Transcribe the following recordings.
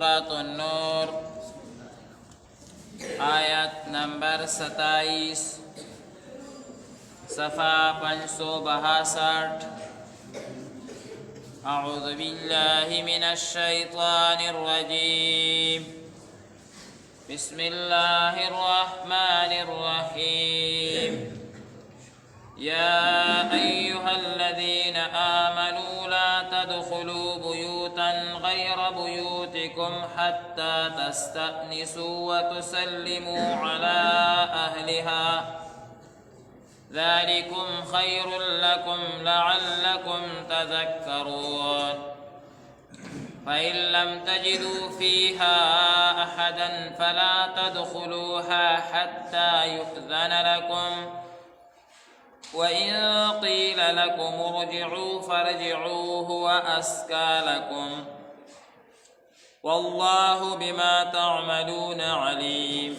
سورة النور آیت نمبر 27 صفحہ 562 اعوذ باللہ من الشیطان الرجیم بسم اللہ الرحمن الرحیم يا أيها الذين آمنوا لا تدخلوا بيوتا غير بيوتكم حتى تستأنسوا وتسلموا على أهلها ذلكم خير لكم لعلكم تذكرون فإن لم تجدوا فيها أحدا فلا تدخلوها حتى يؤذن لكم وإن قيل لكم ارجعوا فارجعوا هو أزكى لكم والله بما تعملون عليم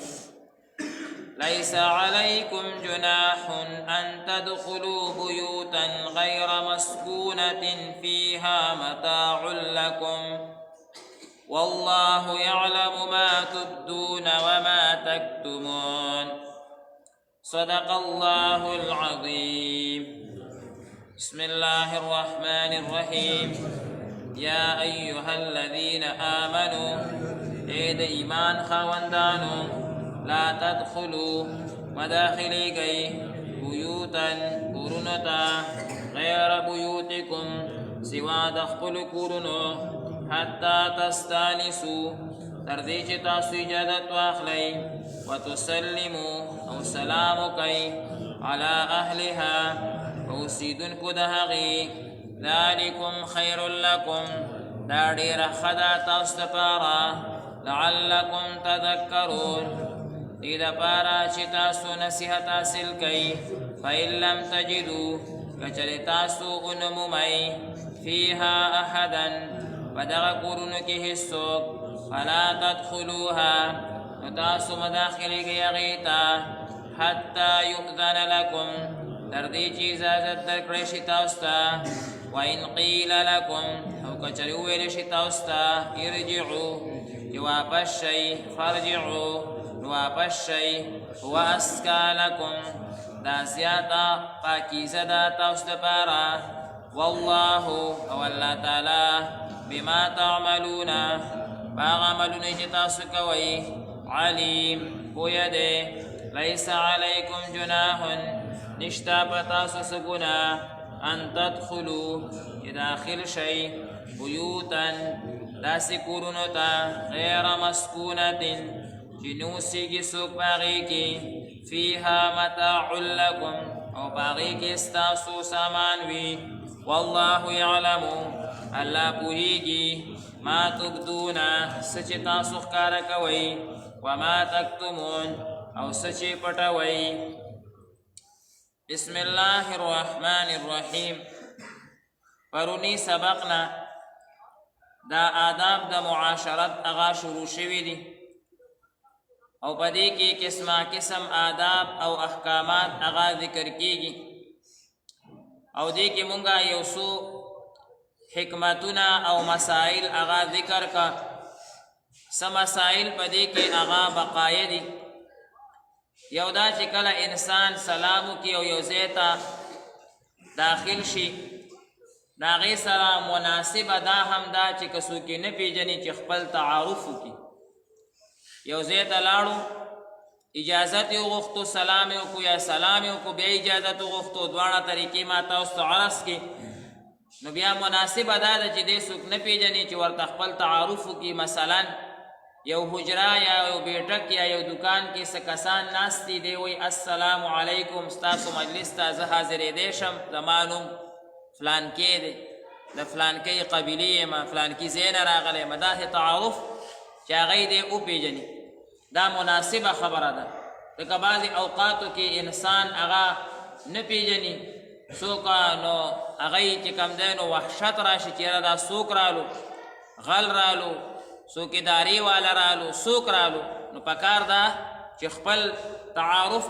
ليس عليكم جناح أن تدخلوا بيوتا غير مسكونة فيها متاع لكم والله يعلم ما تبدون وما تكتمون صدق الله العظيم بسم الله الرحمن الرحيم يا أيها الذين آمنوا اید ایمان خواندانو لا تدخلوا مداخلی گئی بیوتا کورنتا غیر بیوتکم سوا دخل کورنو حتی تستانسوا تردی چی تاسو اجازت واخلی وتسلموا او سلامو کئی علی اهلها او سیدن کو دهغی ذالکم خیر لکم دا دیر خدا تاسو پارا لعلکم تذکرون دید پارا چی تاسو نصیحت حاصل کئی فإن لم تجدو کچلی تاسو انمومی فیها احدا بدغ قرن کی حصوک فلا تدخلوها نتاسو مداخلی گئی غیتا حتی یؤذن لکم تردی چیز ازت درکڑشی تاستا وإن قیل لکم او کچلی ویلشی تاستا ارجعو جوابش شی فرجعو نوابش شی هو اسکا لکم دا زیادا پاکیزه دا تاستا پارا والله او اللہ تعالی بما تعملون باغ عملون اجتاسو کوئی علیم پویده لیس علیکم جناح نشتا پتاسو سگنا ان تدخلو داخل شی بیوتا داسی کورنتا غیر مسکونت جنوسی کی سوک باغی کی فیها متاع لکم او باغی کی استاسو سامانوی والله يعلم اللہ پوہیگی ما تبدونا سچ تاسو ښکارا کوي وما تکتمون او سچ پټوي بسم الله الرحمن الرحیم پرونی سبقنا دا آداب دا معاشرت اغا شروع شوی دی او پدی کی قسمہ قسم آداب او احکامات اغا ذکر کیگی او دی کی منگا یوسو حکمتنا او مسائل اغا ذکر کا سمسائل پدی کی اغا بقای دی یو دا چکل انسان سلامو کی او یوزیتا داخل شی داغی سلام مناسب دا هم دا چکسو کی نپی جنی چی خپل تعارفو کی یوزیتا لاړو اجازت یو غختو سلام یو کو یا سلام یو کو بیا اجازت غختو دواړه طریقې ما تاسو عرض کی نو بیا مناسب ادا ده چې دې څوک نه پیژني چې ورته خپل تعارف وکړي مثلا یو حجره یا یو بیټک یا یو دکان کې څه کسان ناست دي دی وایي السلام علیکم ستاسو مجلس ته زه حاضرېدی شم زما نوم فلانکې دی د فلانکۍ قبیلې یم فلانکي ځای نه راغلی یم داسې تعارف چې هغه دې وپیژني دا مناسبه خبره ده ځکه بعضې اوقاتو کې انسان هغه نه پیژني څوک نو هغه چې کوم دی نو وحشت راشي چې یاره دا څوک رالو غل رالو څوکیداري والا رالو څوک رالو نو پکار ده چې خپل تعارف